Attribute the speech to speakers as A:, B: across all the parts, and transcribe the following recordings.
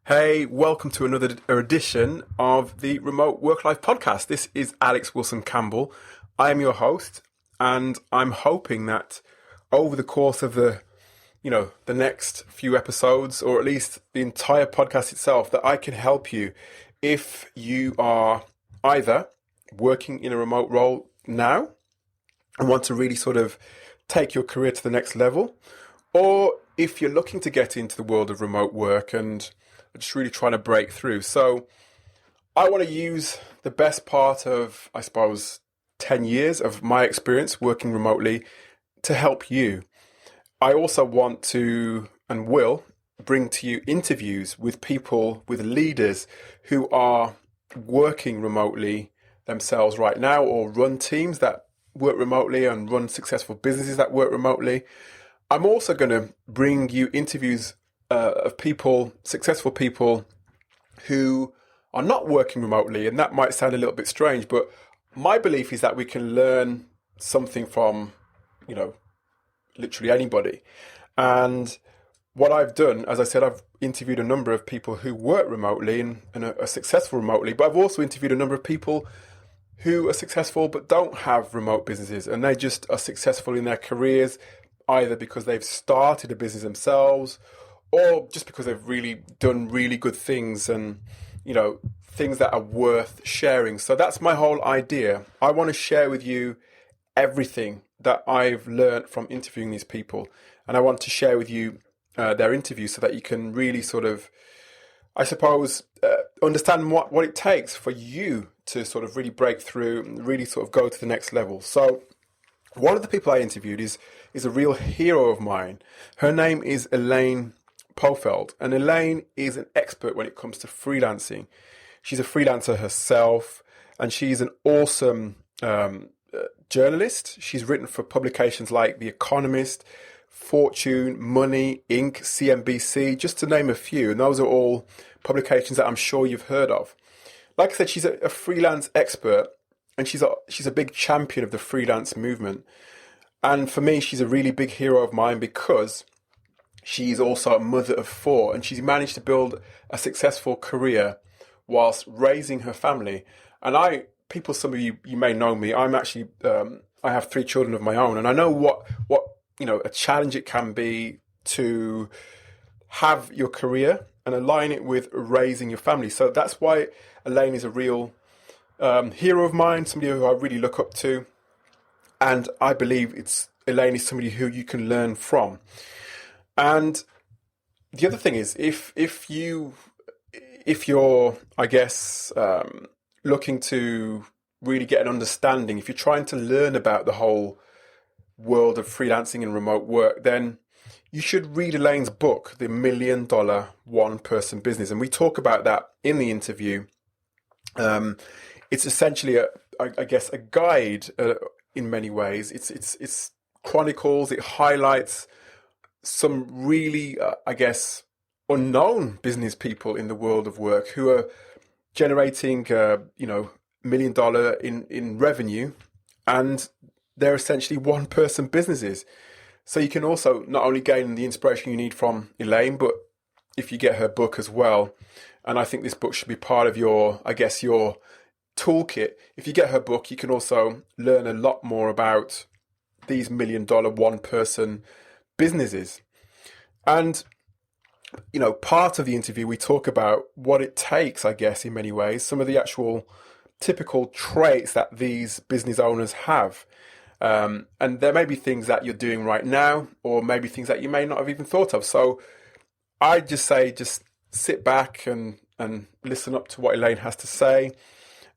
A: Hey, welcome to another edition of the Remote Work Life Podcast. This is Alex Wilson Campbell. I am your host, and I'm hoping that over the course of the next few episodes, or at least the entire podcast itself, that I can help you if you are either working in a remote role now and want to really sort of take your career to the next level, or if you're looking to get into the world of remote work and just really trying to break through. So I want to use the best part of, I suppose, 10 years of my experience working remotely to help you. I also want to and will bring to you interviews with people, with leaders who are working remotely themselves right now, or run teams that work remotely and run successful businesses that work remotely. I'm also going to bring you interviews of people, successful people who are not working remotely. And that might sound a little bit strange, but my belief is that we can learn something from, literally anybody. And what I've done, as I said, I've interviewed a number of people who work remotely and are successful remotely, but I've also interviewed a number of people who are successful but don't have remote businesses, and they just are successful in their careers, either because they've started a business themselves or just because they've really done really good things and, things that are worth sharing. So that's my whole idea. I want to share with you everything that I've learned from interviewing these people. And I want to share with you their interviews so that you can really sort of, I suppose, understand what it takes for you to sort of really break through and really sort of go to the next level. So one of the people I interviewed is a real hero of mine. Her name is Elaine Pofeldt, and Elaine is an expert when it comes to freelancing. She's a freelancer herself, and she's an awesome journalist. She's written for publications like The Economist, Fortune, Money, Inc., CNBC, just to name a few. And those are all publications that I'm sure you've heard of. Like I said, she's a freelance expert, and she's a big champion of the freelance movement. And for me, she's a really big hero of mine because she's also a mother of four, and she's managed to build a successful career whilst raising her family. And some of you may know me. I'm actually, I have 3 children of my own, and I know what a challenge it can be to have your career and align it with raising your family. So that's why Elaine is a real hero of mine, somebody who I really look up to, and I believe Elaine is somebody who you can learn from. And the other thing is, if you're, I guess, looking to really get an understanding, if you're trying to learn about the whole world of freelancing and remote work, then you should read Elaine's book, The $1 Million One-Person Business. And we talk about that in the interview. It's essentially, I guess, a guide in many ways. It's chronicles, it highlights some really, unknown business people in the world of work who are generating, $1 million in revenue, and they're essentially one-person businesses. So you can also not only gain the inspiration you need from Elaine, but if you get her book as well, and I think this book should be part of your toolkit. If you get her book, you can also learn a lot more about these $1 million one-person businesses. And, part of the interview, we talk about what it takes, I guess, in many ways, some of the actual typical traits that these business owners have. And there may be things that you're doing right now, or maybe things that you may not have even thought of. So I just say, just sit back and listen up to what Elaine has to say,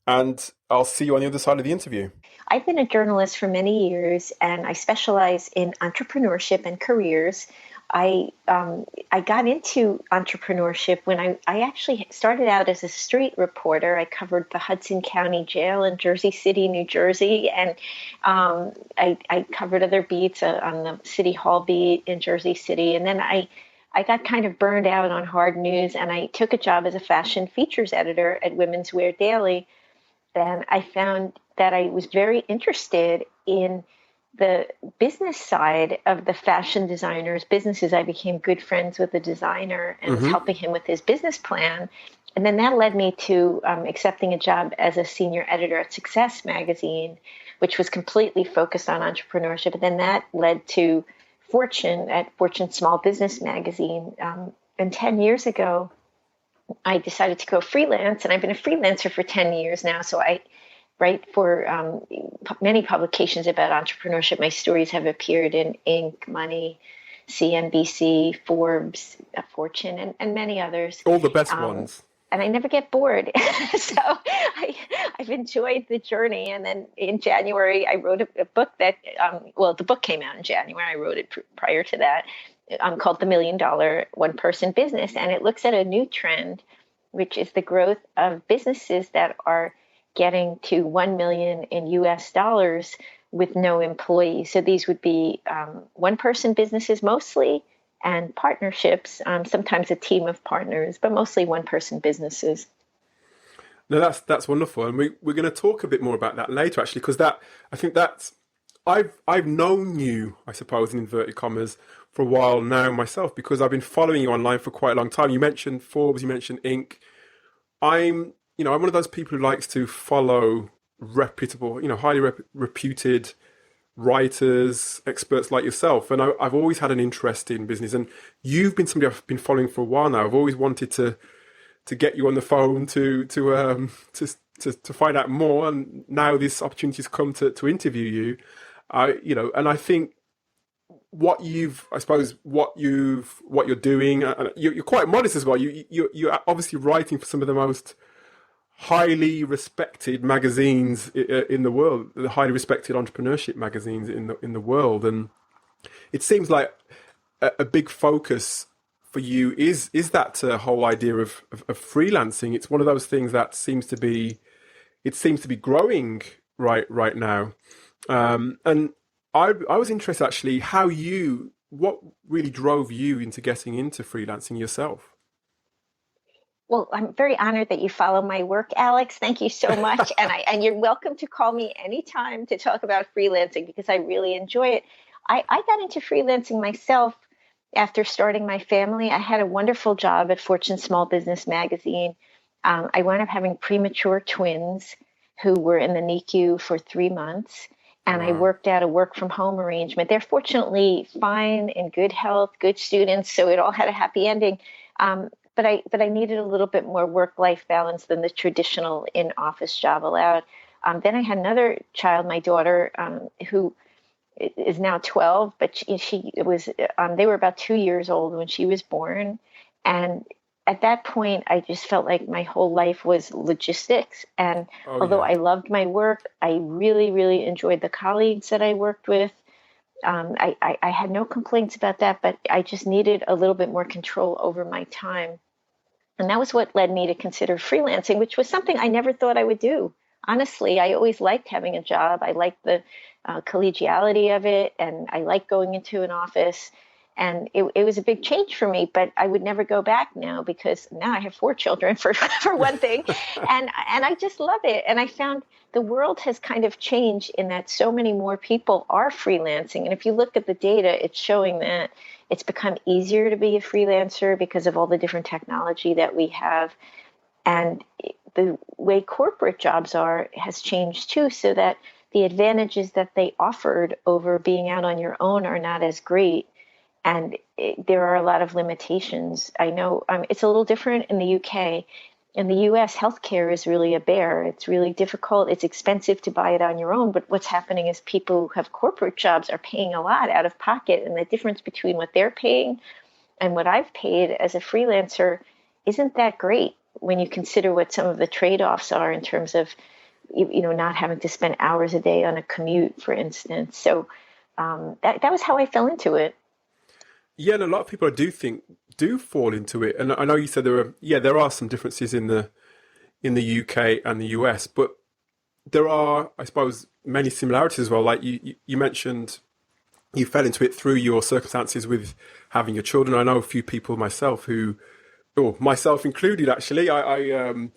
A: and I'll see you on the other side of the interview.
B: I've been a journalist for many years, and I specialize in entrepreneurship and careers. I got into entrepreneurship when I actually started out as a street reporter. I covered the Hudson County Jail in Jersey City, New Jersey, and I covered other beats on the City Hall beat in Jersey City. And then I got kind of burned out on hard news, and I took a job as a fashion features editor at Women's Wear Daily. And I found that I was very interested in the business side of the fashion designer's businesses. I became good friends with the designer and was helping him with his business plan. And then that led me to accepting a job as a senior editor at Success magazine, which was completely focused on entrepreneurship. And then that led to Fortune at Fortune Small Business magazine. And 10 years ago, I decided to go freelance, and I've been a freelancer for 10 years now. So I write for many publications about entrepreneurship. My stories have appeared in Inc., Money, CNBC, Forbes, Fortune, and many others.
A: All the best ones.
B: And I never get bored. So I've enjoyed the journey. And then in January, I wrote a book that, the book came out in January. I wrote it prior to that, called The $1 Million One-Person Business. And it looks at a new trend, which is the growth of businesses that are getting to 1 million in US dollars with no employees. So these would be one-person businesses mostly, and partnerships, sometimes a team of partners, but mostly one-person businesses.
A: No, that's wonderful, and we're going to talk a bit more about that later, actually, because I've known you, I suppose, in inverted commas, for a while now myself, because I've been following you online for quite a long time. You mentioned Forbes, you mentioned Inc. I'm one of those people who likes to follow reputable, highly reputed writers, experts like yourself, and I've always had an interest in business, and you've been somebody I've been following for a while now. I've always wanted to get you on the phone to find out more, and now this opportunity's come to interview you. And I think what you're doing, you're quite modest as well. You're obviously writing for some of the most highly respected magazines in the world, the highly respected entrepreneurship magazines in the world, and it seems like a big focus for you is that whole idea of freelancing. It's one of those things that seems to be growing right now, and I was interested actually what really drove you into getting into freelancing yourself.
B: Well, I'm very honored that you follow my work, Alex. Thank you so much. And you're welcome to call me anytime to talk about freelancing, because I really enjoy it. I got into freelancing myself after starting my family. I had a wonderful job at Fortune Small Business magazine. I wound up having premature twins who were in the NICU for 3 months. And wow. I worked out a work from home arrangement. They're fortunately fine, in good health, good students. So it all had a happy ending. But I needed a little bit more work-life balance than the traditional in-office job allowed. Then I had another child, my daughter, who is now 12, but they were about 2 years old when she was born. And at that point, I just felt like my whole life was logistics. And although I loved my work, I really, really enjoyed the colleagues that I worked with. I had no complaints about that, but I just needed a little bit more control over my time. And that was what led me to consider freelancing, which was something I never thought I would do. Honestly, I always liked having a job. I liked the collegiality of it, and I liked going into an office. And it was a big change for me, but I would never go back now, because now I have 4 children for one thing, and I just love it. And I found the world has kind of changed in that so many more people are freelancing. And if you look at the data, it's showing that it's become easier to be a freelancer because of all the different technology that we have. And the way corporate jobs has changed too, so that the advantages that they offered over being out on your own are not as great. And there are a lot of limitations. I know it's a little different in the UK. In the US, healthcare is really a bear. It's really difficult. It's expensive to buy it on your own. But what's happening is people who have corporate jobs are paying a lot out of pocket. And the difference between what they're paying and what I've paid as a freelancer isn't that great when you consider what some of the trade-offs are in terms of, not having to spend hours a day on a commute, for instance. So that was how I fell into it.
A: Yeah, and a lot of people do fall into it. And I know you said there are some differences in the UK and the US, but there are, I suppose, many similarities as well. Like you mentioned, you fell into it through your circumstances with having your children. I know a few people myself myself included, actually. I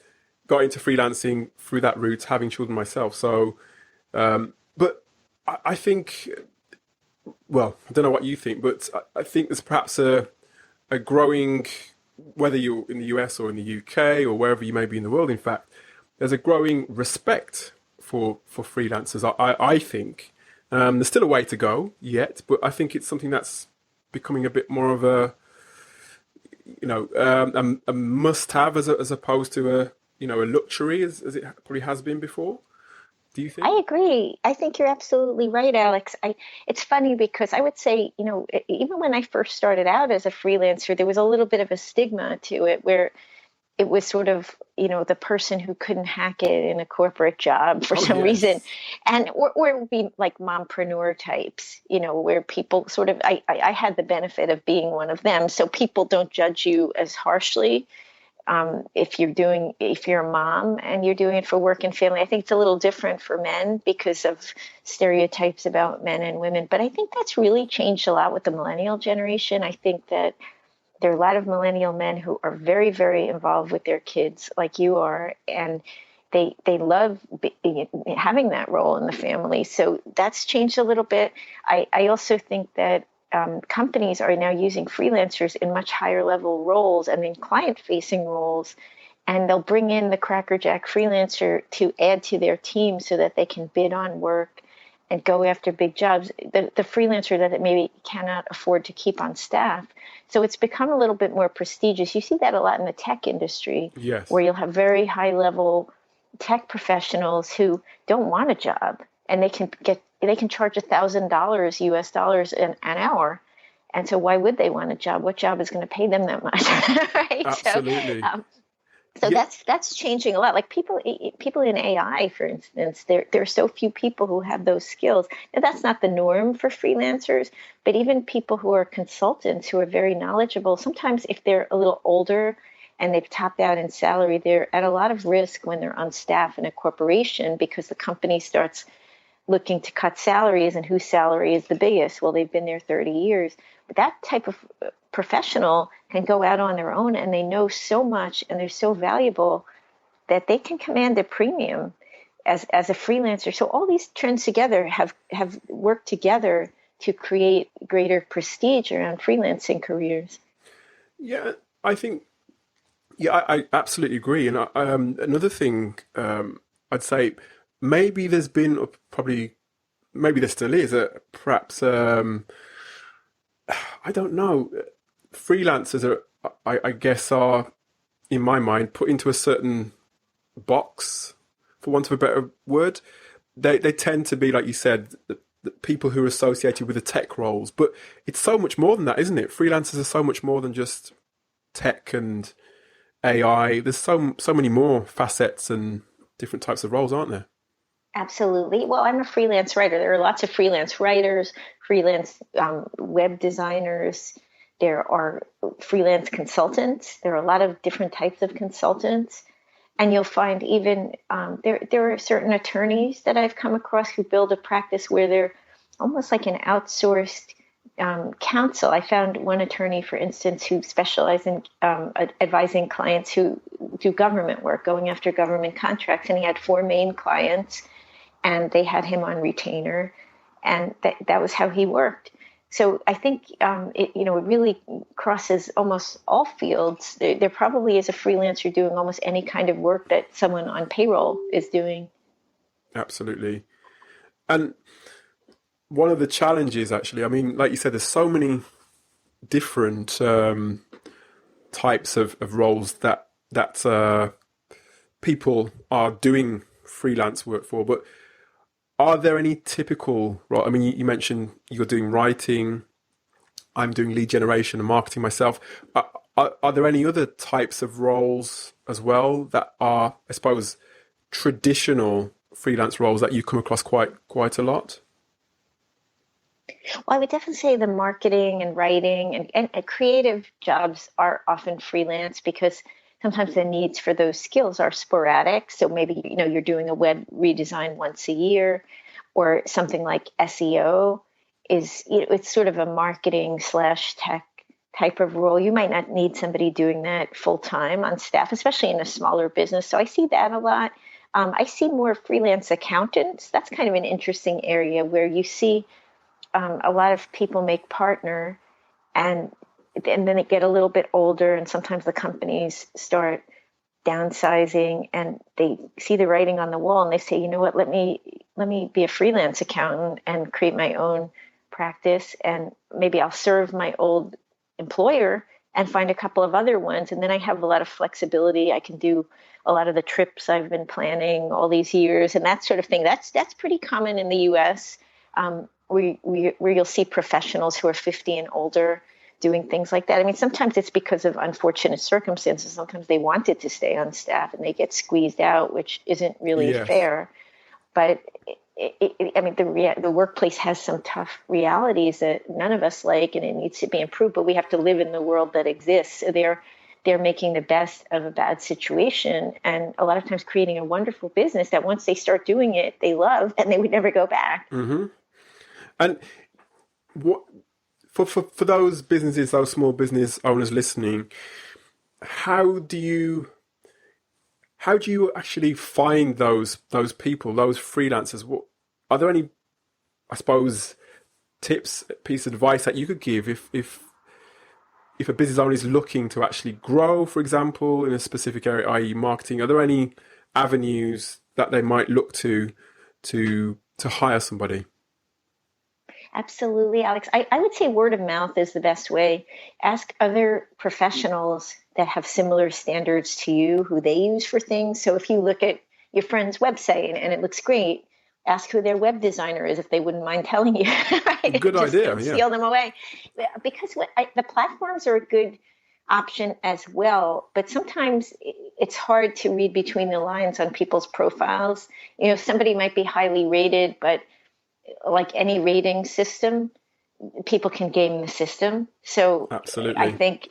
A: got into freelancing through that route, having children myself. So, but I think, well, I don't know what you think, but I think there's perhaps a growing, whether you're in the US or in the UK or wherever you may be in the world, in fact, there's a growing respect for freelancers. I think there's still a way to go yet, but I think it's something that's becoming a bit more of a must-have as opposed to a luxury as it probably has been before. Do you
B: I
A: think?
B: agree. I think you're absolutely right, Alex. It's funny because I would say, even when I first started out as a freelancer, there was a little bit of a stigma to it where it was sort of, the person who couldn't hack it in a corporate job for
A: Oh
B: some reason.
A: yes,
B: And, or it would be like mompreneur types, where people sort of, I had the benefit of being one of them. So people don't judge you as harshly if you're a mom and you're doing it for work and family. I think it's a little different for men because of stereotypes about men and women. But I think that's really changed a lot with the millennial generation. I think that there are a lot of millennial men who are very, very involved with their kids, like you are, and they love having that role in the family. So that's changed a little bit. I also think that companies are now using freelancers in much higher level roles and in client facing roles. And they'll bring in the crackerjack freelancer to add to their team so that they can bid on work and go after big jobs. The freelancer that maybe cannot afford to keep on staff. So it's become a little bit more prestigious. You see that a lot in the tech industry, where
A: yes,
B: you'll have very high level tech professionals who don't want a job and they can charge $1,000 US dollars an hour. And so why would they want a job? What job is going to pay them that much? Right. So
A: absolutely.
B: um, so
A: Yeah,
B: that's changing a lot. Like people in AI, for instance, there are so few people who have those skills. Now, that's not the norm for freelancers, but even people who are consultants who are very knowledgeable, sometimes if they're a little older and they've topped out in salary, they're at a lot of risk when they're on staff in a corporation because the company starts looking to cut salaries and whose salary is the biggest. Well, they've been there 30 years. But that type of professional can go out on their own and they know so much and they're so valuable that they can command a premium as a freelancer. So all these trends together have worked together to create greater prestige around freelancing careers.
A: yeah. I think yeah, I absolutely agree. And another thing I'd say maybe there's been probably maybe there still is perhaps I don't know. Freelancers are I guess are in my mind put into a certain box for want of a better word. They tend to be like you said the people who are associated with the tech roles, but it's so much more than that, isn't it? Freelancers are so much more than just tech and AI. There's so many more facets and different types of roles, aren't there?
B: Absolutely. Well, I'm a freelance writer. There are lots of freelance writers, freelance web designers. There are freelance consultants. There are a lot of different types of consultants. And you'll find even there are certain attorneys that I've come across who build a practice where they're almost like an outsourced counsel. I found one attorney, for instance, who specialized in advising clients who do government work, going after government contracts. And he had four main clients and they had him on retainer, and that was how he worked. So I think it really crosses almost all fields. There probably is a freelancer doing almost any kind of work that someone on payroll is doing.
A: Absolutely. And one of the challenges, actually, I mean, like you said, there's so many different types of roles that people are doing freelance work for. But are there any typical role? I mean, you mentioned you're doing writing. I'm doing lead generation and marketing myself. Are there any other types of roles as well that are, I suppose, traditional freelance roles that you come across quite a lot?
B: Well, I would definitely say the marketing and writing and creative jobs are often freelance because sometimes the needs for those skills are sporadic. So maybe you're doing a web redesign once a year, or something like SEO is it's sort of a marketing slash tech type of role. You might not need somebody doing that full time on staff, especially in a smaller business. So I see that a lot. I see more freelance accountants. That's kind of an interesting area where you see a lot of people make partner, and then they get a little bit older, and sometimes the companies start downsizing, and they see the writing on the wall, and they say, you know what, let me be a freelance accountant and create my own practice, and maybe I'll serve my old employer and find a couple of other ones, and then I have a lot of flexibility. I can do a lot of the trips I've been planning all these years, and that sort of thing. That's pretty common in the U.S. Where you'll see professionals who are 50 and older doing things like that. I mean, sometimes it's because of unfortunate circumstances. Sometimes they wanted to stay on staff and they get squeezed out, which isn't really
A: Yes.
B: fair. But I mean, the workplace has some tough realities that none of us like, and it needs to be improved. But we have to live in the world that exists. So they're making the best of a bad situation, and a lot of times creating a wonderful business that once they start doing it, they love, and they would never go back.
A: Hmm. And what for those businesses, those small business owners listening, how do you actually find those people, those freelancers? What are there any, I suppose, tips, piece of advice that you could give if a business owner is looking to actually grow, for example, in a specific area, i.e., marketing? Are there any avenues that they might look to hire somebody?
B: Absolutely, Alex. I would say word of mouth is the best way. Ask other professionals that have similar standards to you who they use for things. So if you look at your friend's website and it looks great, ask who their web designer is if they wouldn't mind telling you. Right?
A: Good
B: Just
A: idea.
B: don't
A: Yeah,
B: steal them away. Because the platforms are a good option as well, but sometimes it's hard to read between the lines on people's profiles. You know, somebody might be highly rated, but like any rating system, people can game the system. So I
A: absolutely.
B: think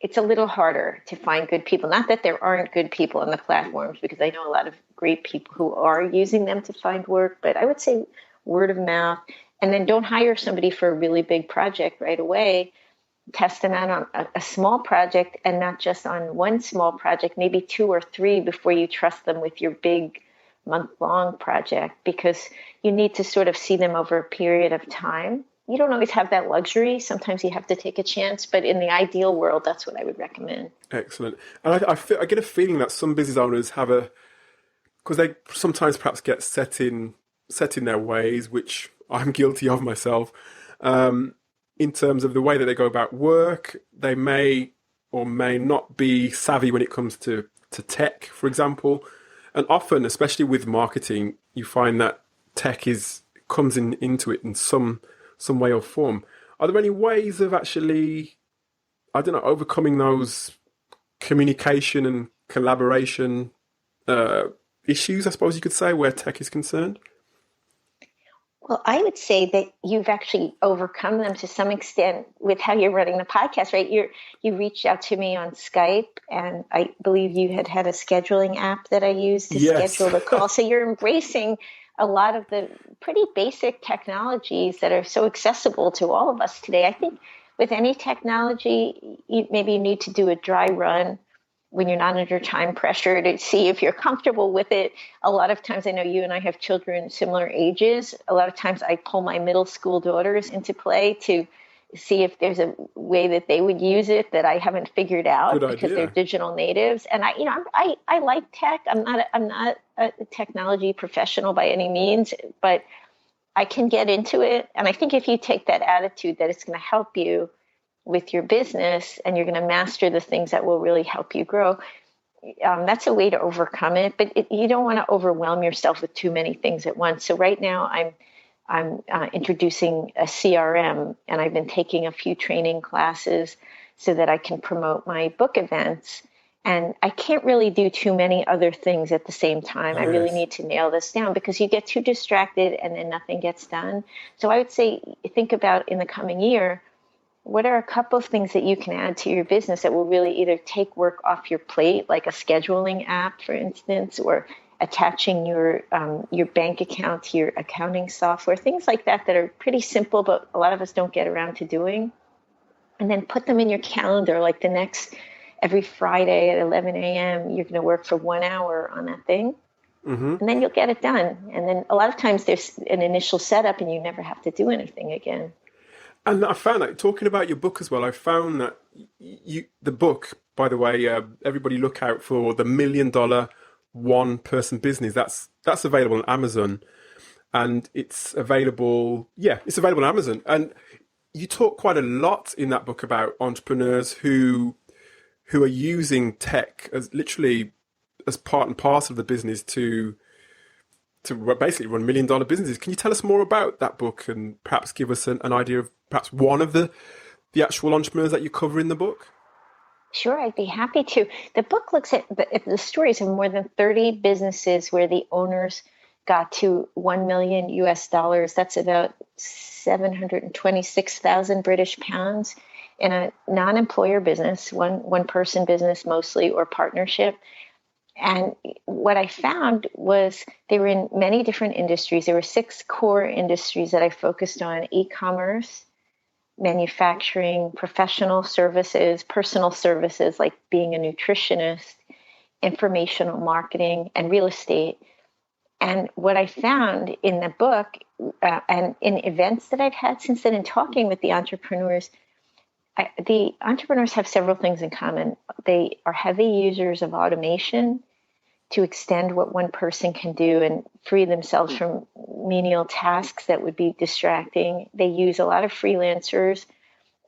B: it's a little harder to find good people. Not that there aren't good people on the platforms, because I know a lot of great people who are using them to find work. But I would say word of mouth, and then don't hire somebody for a really big project right away. Test them out on a small project, and not just on one small project, maybe two or three before you trust them with your big month-long project, because you need to sort of see them over a period of time. You don't always have that luxury. Sometimes you have to take a chance, but in the ideal world, that's what I would recommend.
A: Excellent. And I get a feeling that some business owners have because they sometimes perhaps get set in their ways, which I'm guilty of myself. In terms of the way that they go about work, they may or may not be savvy when it comes to tech, for example. And often, especially with marketing, you find that tech comes into it in some way or form. Are there any ways of actually, I don't know, overcoming those communication and collaboration issues, I suppose you could say, where tech is concerned?
B: Well, I would say that you've actually overcome them to some extent with how you're running the podcast, right? You reached out to me on Skype, and I believe you had a scheduling app that I used to
A: Yes.
B: schedule the call. So you're embracing a lot of the pretty basic technologies that are so accessible to all of us today. I think with any technology, maybe you need to do a dry run when you're not under time pressure to see if you're comfortable with it. A lot of times, I know you and I have children similar ages. A lot of times I pull my middle school daughters into play to see if there's a way that they would use it that I haven't figured
A: Good
B: out, because they're
A: idea.
B: digital natives. And I like tech. I'm not a technology professional by any means, but I can get into it. And I think if you take that attitude that it's going to help you with your business and you're going to master the things that will really help you grow, that's a way to overcome it. But you don't want to overwhelm yourself with too many things at once. So right now I'm introducing a CRM, and I've been taking a few training classes so that I can promote my book events. And I can't really do too many other things at the same time. I really
A: Yes.
B: need to nail this down, because you get too distracted and then nothing gets done. So I would say think about, in the coming year, what are a couple of things that you can add to your business that will really either take work off your plate, like a scheduling app, for instance, or attaching your bank account to your accounting software, things like that that are pretty simple, but a lot of us don't get around to doing. And then put them in your calendar, like the next every Friday at 11 a.m., you're going to work for 1 hour on that thing.
A: Mm-hmm.
B: And then you'll get it done. And then a lot of times there's an initial setup and you never have to do anything again.
A: And I found that, talking about your book as well, I found that the book, by the way, everybody look out for the $1 million one person business. That's available on Amazon, and it's available. Yeah, it's available on Amazon. And you talk quite a lot in that book about entrepreneurs who are using tech as literally as part and parcel of the business to basically run $1 million businesses. Can you tell us more about that book and perhaps give us an idea of perhaps one of the actual entrepreneurs that you cover in the book?
B: Sure, I'd be happy to. The book looks at the stories of more than 30 businesses where the owners got to 1 million US dollars. That's about 726,000 British pounds in a non-employer business, one person business mostly, or partnership. And what I found was they were in many different industries. There were 6 core industries that I focused on: e-commerce, manufacturing, professional services, personal services like being a nutritionist, informational marketing, and real estate. And what I found in the book and in events that I've had since then, and talking with the entrepreneurs, the entrepreneurs have several things in common. They are heavy users of automation to extend what one person can do and free themselves from menial tasks that would be distracting. They use a lot of freelancers,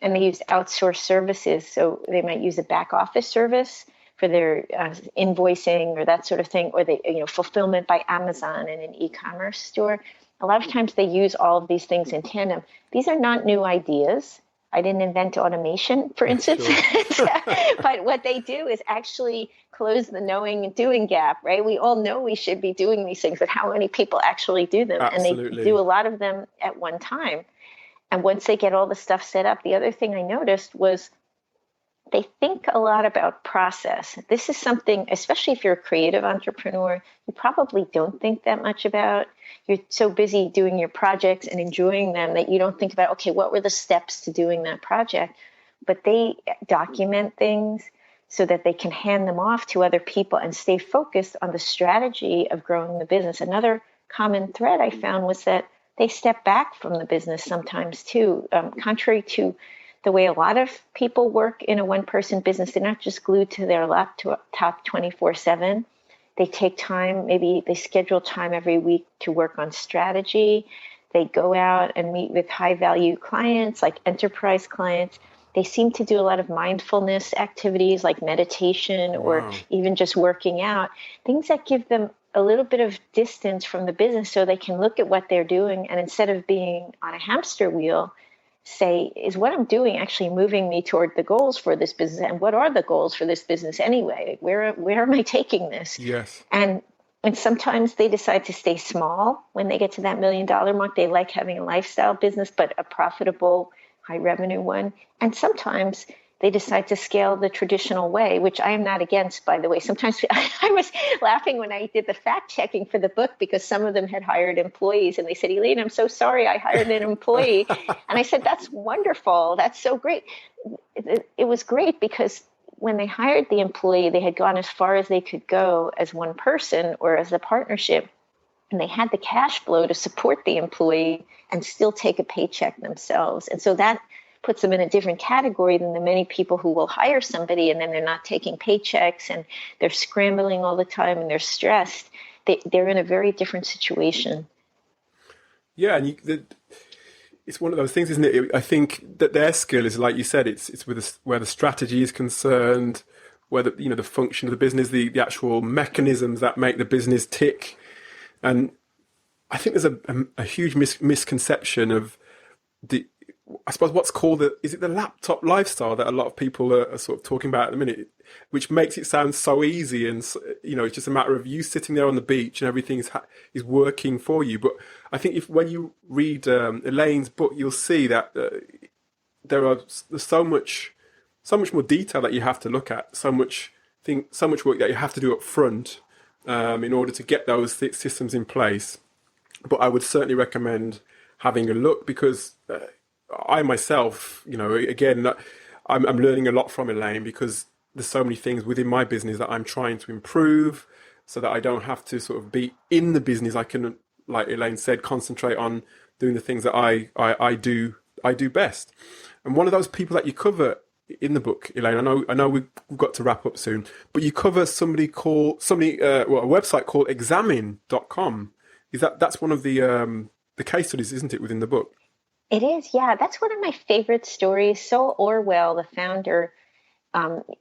B: and they use outsourced services. So they might use a back office service for their invoicing or that sort of thing, or they, fulfillment by Amazon and an e-commerce store. A lot of times they use all of these things in tandem. These are not new ideas. I didn't invent automation, for instance. Sure. But what they do is actually close the knowing and doing gap, right? We all know we should be doing these things, but how many people actually do them?
A: Absolutely.
B: And they do a lot of them at one time. And once they get all the stuff set up, the other thing I noticed was they think a lot about process. This is something, especially if you're a creative entrepreneur, you probably don't think that much about. You're so busy doing your projects and enjoying them that you don't think about, okay, what were the steps to doing that project? But they document things so that they can hand them off to other people and stay focused on the strategy of growing the business. Another common thread I found was that they step back from the business sometimes too, contrary to the way a lot of people work in a one-person business. They're not just glued to their laptop 24/7. They take time, maybe they schedule time every week to work on strategy. They go out and meet with high-value clients, like enterprise clients. They seem to do a lot of mindfulness activities like meditation or even just working out, things that give them a little bit of distance from the business so they can look at what they're doing, and instead of being on a hamster wheel, say, is what I'm doing actually moving me toward the goals for this business? And what are the goals for this business anyway? Where am I taking this?
A: Yes.
B: And sometimes they decide to stay small when they get to that $1 million mark. They like having a lifestyle business, but a profitable, high revenue one. And sometimes they decide to scale the traditional way, which I am not against, by the way. Sometimes I was laughing when I did the fact checking for the book because some of them had hired employees and they said, Elaine, I'm so sorry I hired an employee. And I said, that's wonderful. That's so great. It was great because when they hired the employee, they had gone as far as they could go as one person or as a partnership. And they had the cash flow to support the employee and still take a paycheck themselves. And so that puts them in a different category than the many people who will hire somebody and then they're not taking paychecks and they're scrambling all the time and they're stressed. They're in a very different situation.
A: Yeah, and it's one of those things, isn't it? I think that their skill is, like you said, it's where the strategy is concerned, where the function of the business, the actual mechanisms that make the business tick. And I think there's a huge misconception of I suppose what's called is it the laptop lifestyle that a lot of people are sort of talking about at the minute, which makes it sound so easy and it's just a matter of you sitting there on the beach and everything is working for you. But I think when you read Elaine's book, you'll see that there's so much more detail that you have to look at, so much work that you have to do up front in order to get those systems in place. But I would certainly recommend having a look because I myself, again, I'm learning a lot from Elaine because there's so many things within my business that I'm trying to improve so that I don't have to sort of be in the business. I can, like Elaine said, concentrate on doing the things that I do best. And one of those people that you cover in the book, Elaine, I know we've got to wrap up soon, but you cover a website called examine.com. That's one of the case studies, isn't it, within the book?
B: It is, yeah. That's one of my favorite stories. So Orwell, the founder,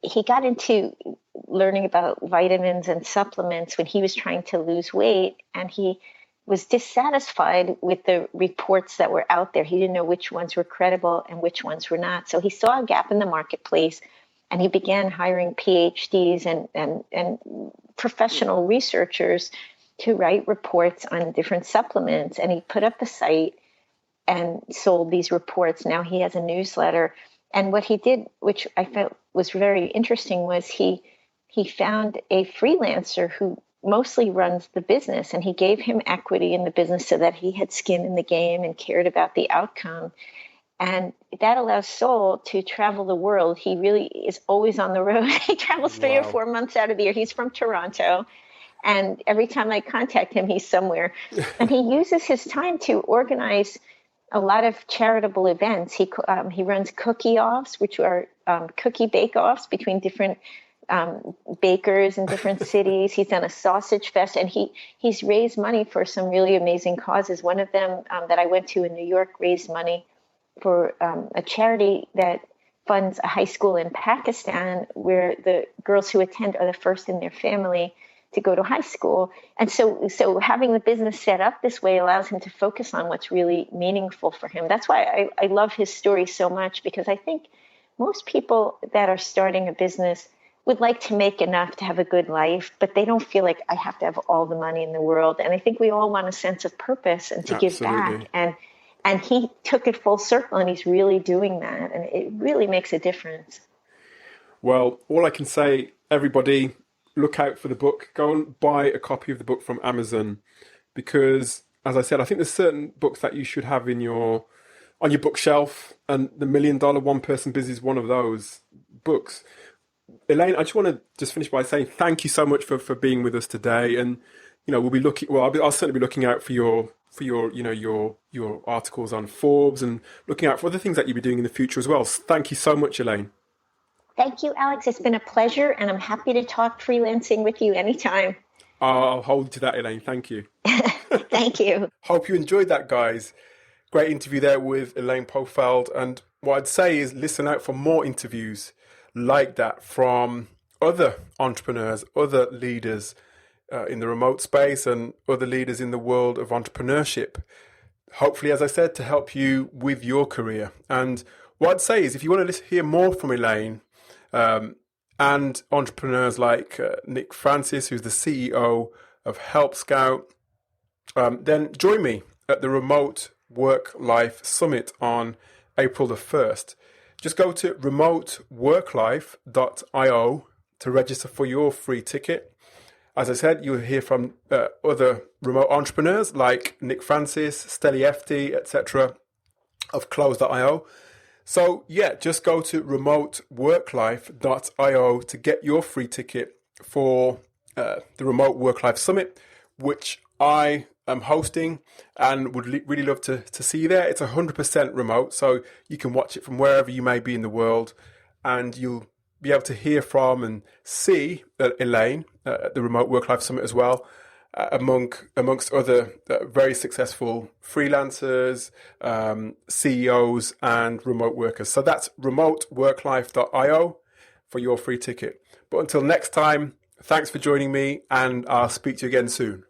B: he got into learning about vitamins and supplements when he was trying to lose weight, and he was dissatisfied with the reports that were out there. He didn't know which ones were credible and which ones were not. So he saw a gap in the marketplace, and he began hiring PhDs and professional researchers to write reports on different supplements. And he put up the site and sold these reports. Now he has a newsletter. And what he did, which I felt was very interesting, was he found a freelancer who mostly runs the business, and he gave him equity in the business so that he had skin in the game and cared about the outcome. And that allows Sol to travel the world. He really is always on the road. He travels 3 or 4 months out of the year. He's from Toronto. And every time I contact him, he's somewhere. And he uses his time to organize a lot of charitable events. He runs cookie-offs, which are cookie bake-offs between different bakers in different cities. He's done a sausage fest, and he's raised money for some really amazing causes. One of them that I went to in New York raised money for a charity that funds a high school in Pakistan where the girls who attend are the first in their family to go to high school. And so having the business set up this way allows him to focus on what's really meaningful for him. That's why I love his story so much, because I think most people that are starting a business would like to make enough to have a good life, but they don't feel like I have to have all the money in the world. And I think we all want a sense of purpose and to give back. And he took it full circle, and he's really doing that. And it really makes a difference.
A: Well, all I can say, everybody, look out for the book. Go and buy a copy of the book from Amazon, because, as I said, I think there's certain books that you should have on your bookshelf, and The $1 Million One Person Business is one of those books. Elaine, I just want to just finish by saying thank you so much for being with us today. And we'll be looking. Well, I'll certainly be looking out for your articles on Forbes, and looking out for other things that you'll be doing in the future as well. So thank you so much, Elaine.
B: Thank you, Alex. It's been a pleasure, and I'm happy to talk freelancing with you anytime.
A: I'll hold you to that, Elaine. Thank you.
B: Thank you.
A: Hope you enjoyed that, guys. Great interview there with Elaine Pofeldt. And what I'd say is listen out for more interviews like that from other entrepreneurs, other leaders in the remote space, and other leaders in the world of entrepreneurship. Hopefully, as I said, to help you with your career. And what I'd say is, if you want to hear more from Elaine and entrepreneurs like Nick Francis, who's the CEO of Help Scout, then join me at the Remote Work Life Summit on April the 1st. Just go to remoteworklife.io to register for your free ticket. As I said, you'll hear from other remote entrepreneurs like Nick Francis, Steli Efti, etc. of Close.io. So yeah, just go to remoteworklife.io to get your free ticket for the Remote Work Life Summit, which I am hosting and would really love to see you there. It's 100% remote, so you can watch it from wherever you may be in the world, and you'll be able to hear from and see Elaine at the Remote Work Life Summit as well, amongst other very successful freelancers, CEOs, and remote workers. So that's remoteworklife.io for your free ticket. But until next time, thanks for joining me, and I'll speak to you again soon.